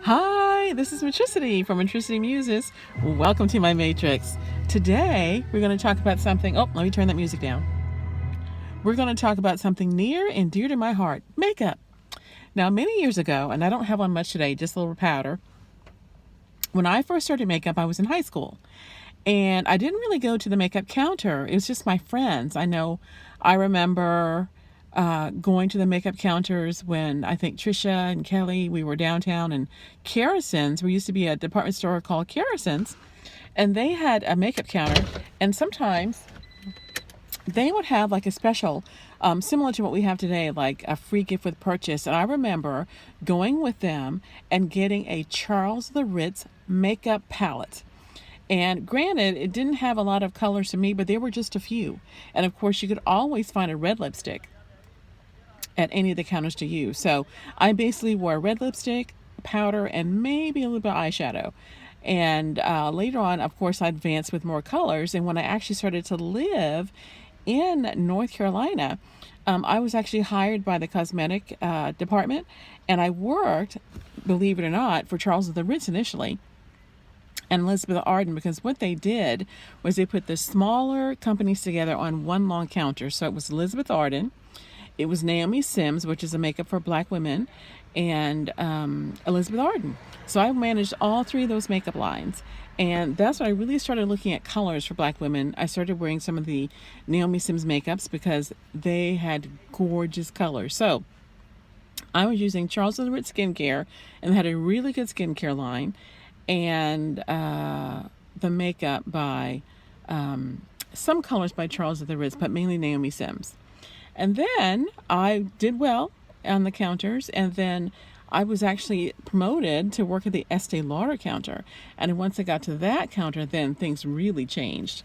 Hi, this is Matrixity from Matrixity Muses. Welcome to my Matrix. Today, we're going to talk about something. Oh, let me turn that music down. We're going to talk about something near and dear to my heart, makeup. Now, many years ago, and I don't have on much today, just a little powder. When I first started makeup, I was in high school. And I didn't really go to the makeup counter. It was just my friends. I remember going to the makeup counters when I think Trisha and Kelly, we were downtown, and Kerrison's, there used to be a department store called Kerrison's, and they had a makeup counter, and sometimes they would have like a special, similar to what we have today, like a free gift with purchase. And I remember going with them and getting a Charles the Ritz makeup palette. And granted, it didn't have a lot of colors to me, but there were just a few. And of course, you could always find a red lipstick at any of the counters to use. So I basically wore red lipstick, powder, and maybe a little bit of eyeshadow. And later on, of course, I advanced with more colors. And when I actually started to live in North Carolina, I was actually hired by the cosmetic department. And I worked, believe it or not, for Charles the Ritz initially and Elizabeth Arden, because what they did was they put the smaller companies together on one long counter. So it was Elizabeth Arden, it was Naomi Sims, which is a makeup for black women, and Elizabeth Arden. So I managed all three of those makeup lines. And that's when I really started looking at colors for black women. I started wearing some of the Naomi Sims makeups because they had gorgeous colors. So I was using Charles & Ritz skincare, and they had a really good skincare line, and the makeup by some colors by Charles the Ritz, but mainly Naomi Sims. And then I did well on the counters, and then I was actually promoted to work at the Estee Lauder counter. And once I got to that counter, then things really changed.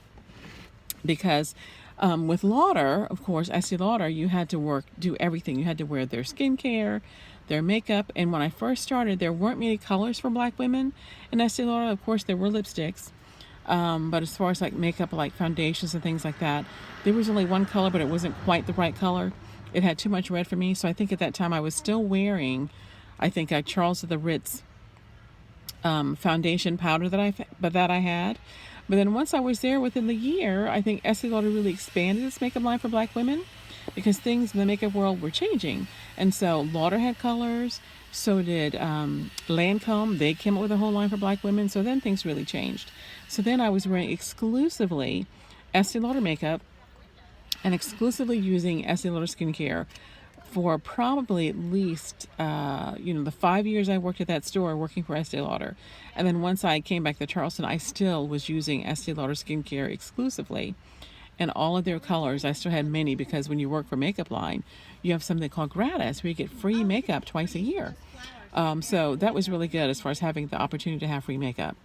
Because with Lauder, of course, Estee Lauder, you had to do everything. You had to wear their skincare, their makeup. And when I first started, there weren't many colors for black women in Estee Lauder. Of course, there were lipsticks. But as far as like makeup, like foundations and things like that, there was only one color, but it wasn't quite the right color. It had too much red for me. So I think at that time I was still wearing, I think, a Charles the Ritz foundation powder that I had. But then once I was there within the year, I think Estee Lauder really expanded its makeup line for black women because things in the makeup world were changing. And so Lauder had colors, so did Lancome. They came up with a whole line for black women. So then things really changed. So then I was wearing exclusively Estee Lauder makeup and exclusively using Estee Lauder skincare for probably at least, the 5 years I worked at that store working for Estee Lauder. And then once I came back to Charleston, I still was using Estee Lauder skincare exclusively. And all of their colors, I still had many, because when you work for makeup line, you have something called gratis where you get free makeup twice a year. So that was really good as far as having the opportunity to have free makeup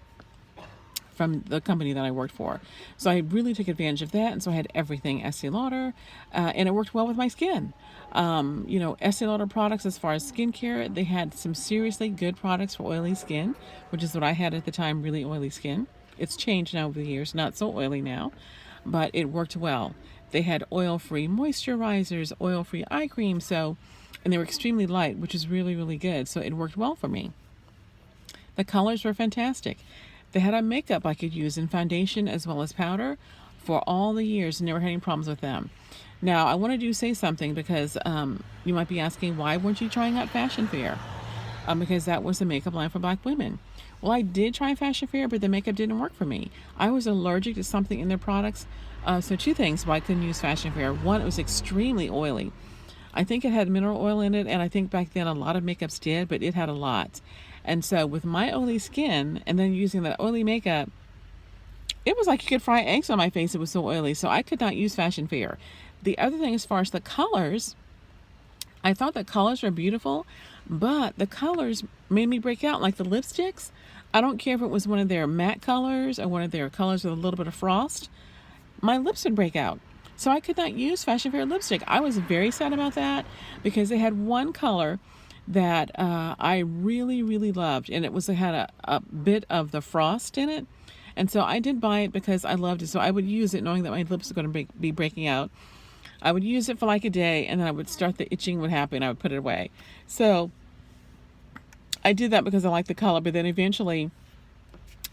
from the company that I worked for. So I really took advantage of that. And so I had everything Estee Lauder, and it worked well with my skin. Estee Lauder products, as far as skincare, they had some seriously good products for oily skin, which is what I had at the time, really oily skin. It's changed now over the years, not so oily now, but it worked well. They had oil-free moisturizers, oil-free eye cream, and they were extremely light, which is really, really good. So it worked well for me. The colors were fantastic. They had a makeup I could use in foundation as well as powder for all the years, and never had any problems with them. Now, I want to say something, because you might be asking, why weren't you trying out Fashion Fair? Because that was the makeup line for black women. Well, I did try Fashion Fair, but the makeup didn't work for me. I was allergic to something in their products. So two things why I couldn't use Fashion Fair. One, it was extremely oily. I think it had mineral oil in it, and I think back then a lot of makeups did, but it had a lot. And so with my oily skin and then using that oily makeup, it was like you could fry eggs on my face. It was so oily. So I could not use Fashion Fair. The other thing, as far as the colors, I thought the colors were beautiful, but the colors made me break out. Like the lipsticks, I don't care if it was one of their matte colors or one of their colors with a little bit of frost, my lips would break out. So I could not use Fashion Fair lipstick. I was very sad about that, because they had one color that I really, really loved, and it had a bit of the frost in it. And so I did buy it because I loved it. So I would use it knowing that my lips were going to be breaking out. I would use it for like a day, and then I would start, the itching would happen. I would put it away. So I did that because I like the color, but then eventually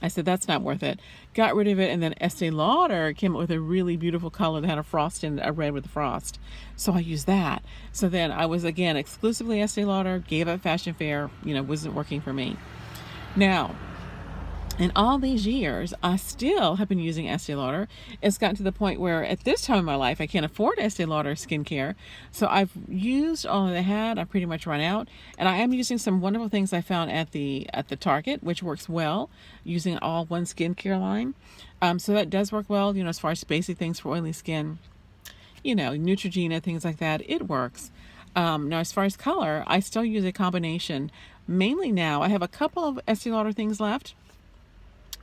I said, that's not worth it. Got rid of it, and then Estee Lauder came up with a really beautiful color that had a frost in it, a red with a frost. So I used that. So then I was, again, exclusively Estee Lauder, gave up Fashion Fair, wasn't working for me. Now, in all these years, I still have been using Estee Lauder. It's gotten to the point where at this time in my life, I can't afford Estee Lauder skincare. So I've used all that I had. I've pretty much run out. And I am using some wonderful things I found at the Target, which works well, using all one skincare line. So that does work well, as far as basic things for oily skin, Neutrogena, things like that. It works. Now, as far as color, I still use a combination. Mainly now, I have a couple of Estee Lauder things left.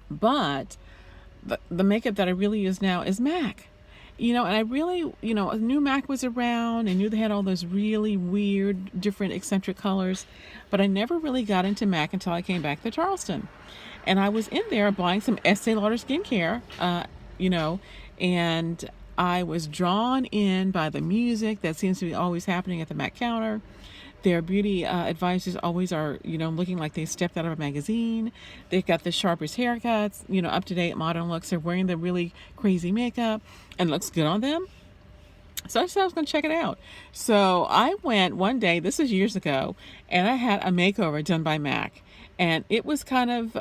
But the makeup that I really use now is MAC. And I really, I knew MAC was around. I knew they had all those really weird, different, eccentric colors. But I never really got into MAC until I came back to Charleston. And I was in there buying some Estee Lauder skincare, and I was drawn in by the music that seems to be always happening at the MAC counter. Their beauty advisors always are, looking like they stepped out of a magazine. They've got the sharpest haircuts, up-to-date modern looks. They're wearing the really crazy makeup and looks good on them. So I said I was going to check it out. So I went one day, this was years ago, and I had a makeover done by MAC. And it was kind of,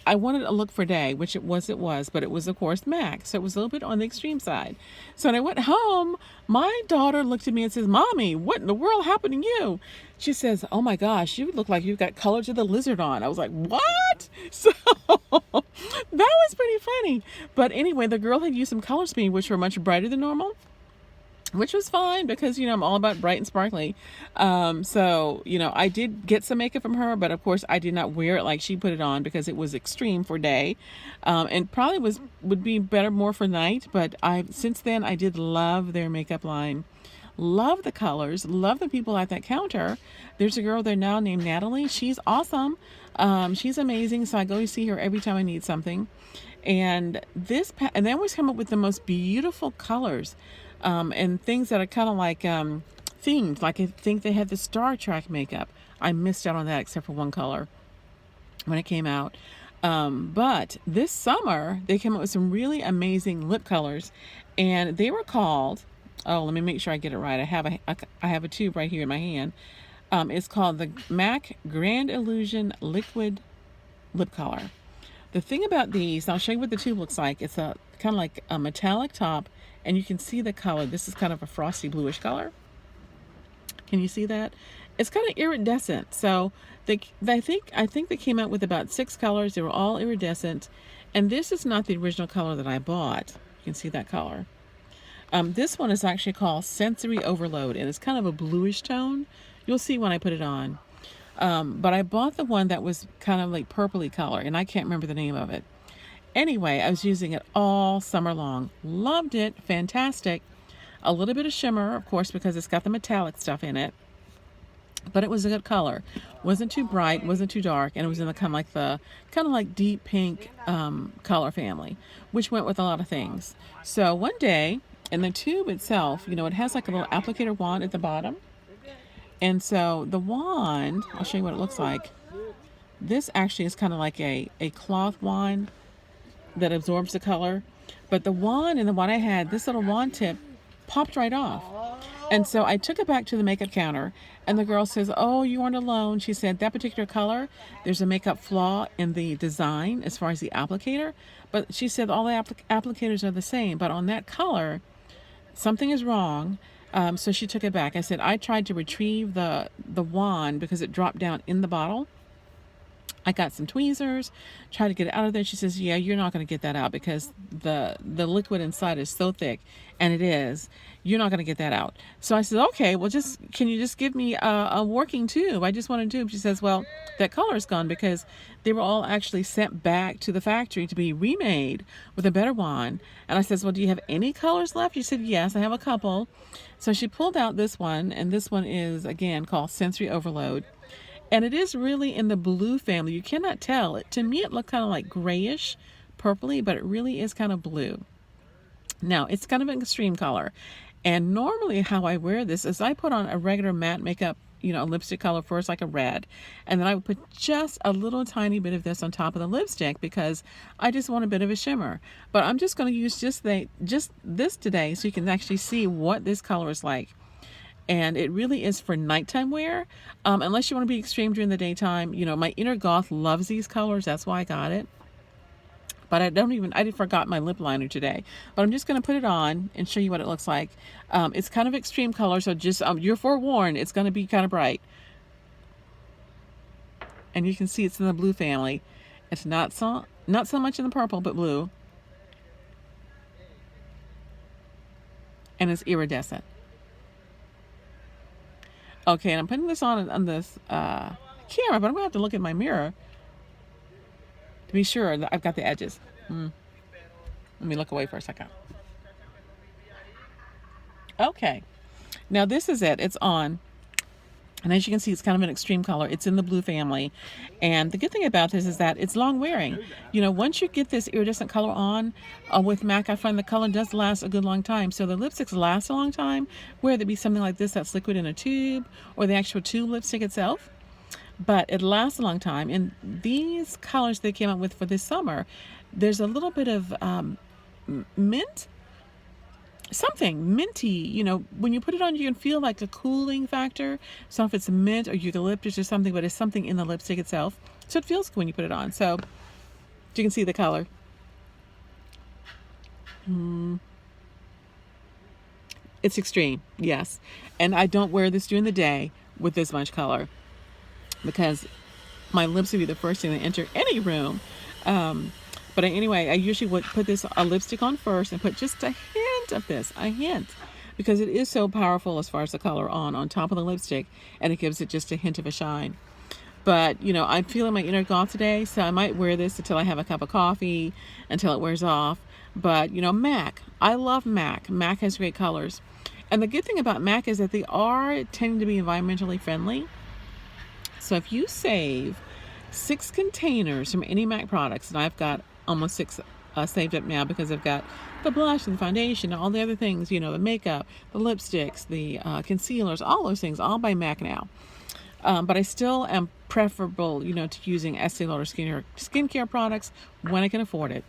I wanted a look for day, which it was, but it was, of course, MAC. So it was a little bit on the extreme side. So when I went home, my daughter looked at me and says, "Mommy, what in the world happened to you?" She says, "Oh my gosh, you look like you've got Color to the Lizard on." I was like, what? So that was pretty funny. But anyway, the girl had used some Color Speed, which were much brighter than normal, which was fine because, I'm all about bright and sparkly. So, I did get some makeup from her, but of course I did not wear it like she put it on because it was extreme for day. And probably would be better more for night. But since then I did love their makeup line. Love the colors, love the people at that counter. There's a girl there now named Natalie. She's awesome. She's amazing. So I go to see her every time I need something. And they always come up with the most beautiful colors. And things that are kind of like themed. Like I think they had the Star Trek makeup. I missed out on that except for one color when it came out. But this summer they came up with some really amazing lip colors, and they were called. Oh, let me make sure I get it right. I have a tube right here in my hand. It's called the MAC Grand Illusion Liquid Lip Color. The thing about these, I'll show you what the tube looks like. It's a kind of like a metallic top, and you can see the color. This is kind of a frosty bluish color. Can you see that? It's kind of iridescent. So I think they came out with about 6 colors. They were all iridescent, and this is not the original color that I bought. You can see that color. This one is actually called Sensory Overload, and it's kind of a bluish tone. You'll see when I put it on. But I bought the one that was kind of like purpley color, and I can't remember the name of it. Anyway, I was using it all summer long. Loved it. Fantastic. A little bit of shimmer, of course, because it's got the metallic stuff in it. But it was a good color. Wasn't too bright, wasn't too dark, and it was in the kind of like deep pink color family, which went with a lot of things. So one day, in the tube itself, it has like a little applicator wand at the bottom. And so the wand, I'll show you what it looks like. This actually is kind of like a cloth wand that absorbs the color. But the wand and the one I had, this little wand tip popped right off. And so I took it back to the makeup counter, and the girl says, "Oh, you aren't alone." She said, "That particular color, there's a makeup flaw in the design as far as the applicator." But she said all the applicators are the same. But on that color, something is wrong. So she took it back. I said, I tried to retrieve the wand because it dropped down in the bottle. I got some tweezers, tried to get it out of there. She says, "Yeah, you're not going to get that out because the liquid inside is so thick," and it is. "You're not going to get that out." So I said, "Okay, well, can you just give me a working tube? I just want a tube." She says, "Well, that color is gone because they were all actually sent back to the factory to be remade with a better wand." And I says, "Well, do you have any colors left?" She said, "Yes, I have a couple." So she pulled out this one, and this one is, again, called Sensory Overload. And it is really in the blue family. You cannot tell. To me, it looked kind of like grayish, purpley, but it really is kind of blue. Now, it's kind of an extreme color. And normally how I wear this is I put on a regular matte makeup a lipstick color first, like a red, and then I would put just a little tiny bit of this on top of the lipstick because I just want a bit of a shimmer. But I'm just going to use just this today so you can actually see what this color is like. And it really is for nighttime wear, unless you want to be extreme during the daytime. My inner goth loves these colors. That's why I got it. But I forgot my lip liner today. But I'm just going to put it on and show you what it looks like. It's kind of extreme color, so just you're forewarned. It's going to be kind of bright. And you can see it's in the blue family. It's not so much in the purple, but blue. And it's iridescent. Okay, and I'm putting this on this camera, but I'm going to have to look at my mirror to be sure that I've got the edges. Let me look away for a second. Okay, now this is it. It's on. And as you can see, it's kind of an extreme color. It's in the blue family. And the good thing about this is that it's long wearing. Once you get this iridescent color on with MAC, I find the color does last a good long time. So the lipsticks last a long time, whether it be something like this that's liquid in a tube or the actual tube lipstick itself. But it lasts a long time. And these colors they came out with for this summer, there's a little bit of mint. Something minty, when you put it on, you can feel like a cooling factor. So if it's mint or eucalyptus or something, but it's something in the lipstick itself. So it feels good when you put it on. So you can see the color. It's extreme, yes. And I don't wear this during the day with this much color because my lips would be the first thing to enter any room. But anyway, I usually would put a lipstick on first and put just a hint of this, because it is so powerful as far as the color on top of the lipstick, and it gives it just a hint of a shine. But, I'm feeling my inner goth today, so I might wear this until I have a cup of coffee, until it wears off. But, MAC, I love MAC. MAC has great colors. And the good thing about MAC is that they are tending to be environmentally friendly. So if you save 6 containers from any MAC products, and I've got almost 6 saved up now because I've got the blush and the foundation and all the other things, the makeup, the lipsticks, the concealers, all those things, all by MAC now. But I still am preferable, to using Estee Lauder skincare products when I can afford it.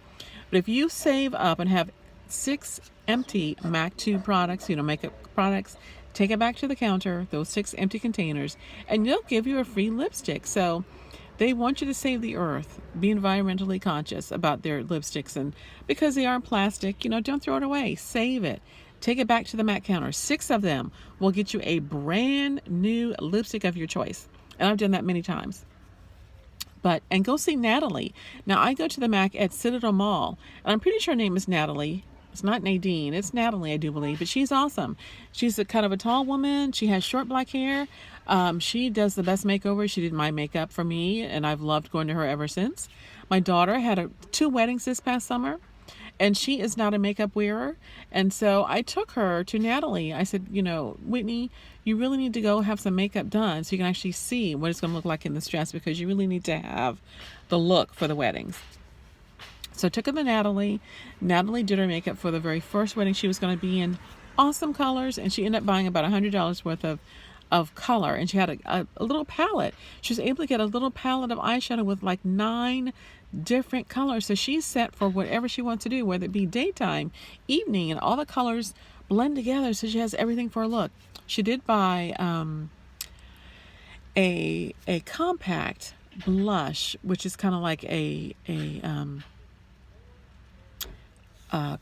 But if you save up and have 6 empty MAC 2 products, makeup products, take it back to the counter, those 6 empty containers, and they'll give you a free lipstick. So they want you to save the earth, be environmentally conscious about their lipsticks, and because they are plastic, don't throw it away, save it. Take it back to the MAC counter. 6 of them will get you a brand new lipstick of your choice. And I've done that many times. And go see Natalie. Now, I go to the MAC at Citadel Mall, and I'm pretty sure her name is Natalie. It's not Nadine. It's Natalie, I do believe. But she's awesome. She's a kind of a tall woman. She has short black hair. She does the best makeover. She did my makeup for me, and I've loved going to her ever since. My daughter had 2 weddings this past summer, and she is not a makeup wearer. And so I took her to Natalie. I said, Whitney, you really need to go have some makeup done so you can actually see what it's going to look like in this dress, because you really need to have the look for the weddings. So I took her to Natalie. Natalie did her makeup for the very first wedding she was going to be in. Awesome colors, and she ended up buying about $100 worth of color, and she had a little palette. She was able to get a little palette of eyeshadow with like 9 different colors. So she's set for whatever she wants to do, whether it be daytime, evening, and all the colors blend together, so she has everything for a look. She did buy a compact blush, which is kind of like a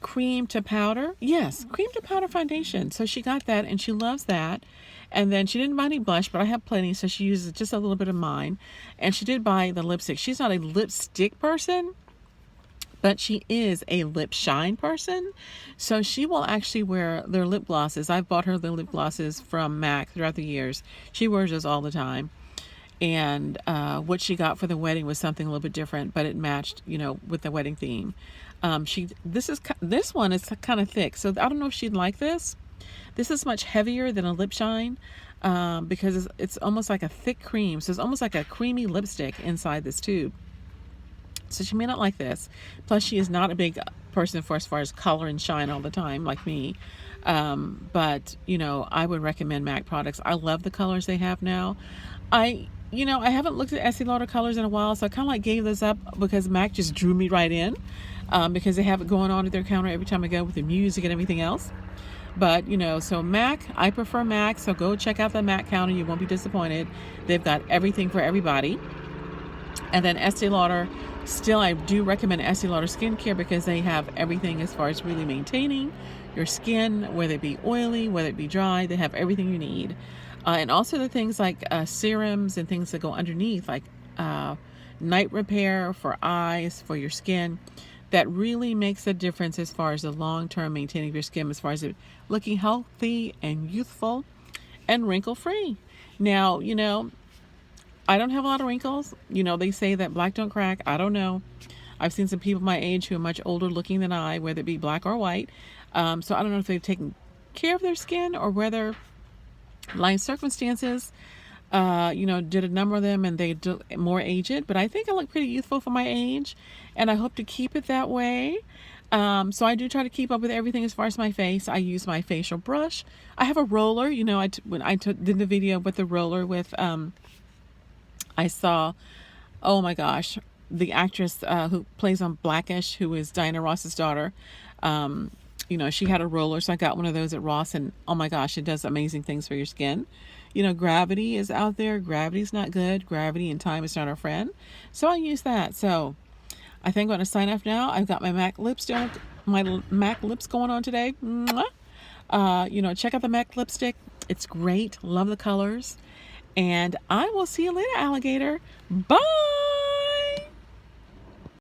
cream to powder. Yes, cream to powder foundation. So she got that, and she loves that. And then she didn't buy any blush, but I have plenty, so she uses just a little bit of mine. And she did buy the lipstick. She's not a lipstick person, but she is a lip shine person. So she will actually wear their lip glosses. I've bought her the lip glosses from MAC throughout the years. She wears those all the time. And what she got for the wedding was something a little bit different, but it matched, with the wedding theme. This one is kind of thick, so I don't know if she'd like this. This is much heavier than a lip shine because it's almost like a thick cream. So it's almost like a creamy lipstick inside this tube. So she may not like this. Plus, she is not a big person for as far as color and shine all the time, like me. But, you know, I would recommend MAC products. I love the colors they have now. I haven't looked at Estee Lauder colors in a while, so I kind of like gave those up because MAC just drew me right in, because they have it going on at their counter every time I go with the music and everything else. But, you know, so MAC, I prefer MAC, so go check out the MAC counter. You won't be disappointed. They've got everything for everybody. And then Estee Lauder, still I do recommend Estee Lauder skincare because they have everything as far as really maintaining your skin, whether it be oily, whether it be dry. They have everything you need. And also the things like serums and things that go underneath, like night repair for eyes, for your skin. That really makes a difference as far as the long-term maintaining of your skin, as far as it looking healthy and youthful and wrinkle-free. Now, you know, I don't have a lot of wrinkles. You know, they say that black don't crack. I don't know. I've seen some people my age who are much older looking than I, whether it be black or white. So I don't know if they've taken care of their skin or whether life circumstances, you know, did a number of them and they do more aged. But I think I look pretty youthful for my age, and I hope to keep it that way. So I do try to keep up with everything as far as my face. I use my facial brush. I have a roller. You know, when I did the video with the roller with I saw, oh my gosh, the actress who plays on Blackish, who is Diana Ross's daughter. You know, she had a roller, so I got one of those at Ross, and oh my gosh, it does amazing things for your skin. You know, gravity is out there. Gravity's not good. Gravity and time is not our friend. So I use that. So I think I'm going to sign off now. I've got my MAC lipstick, my MAC lips going on today. Mwah. You know, check out the MAC lipstick. It's great. Love the colors. And I will see you later, alligator. Bye.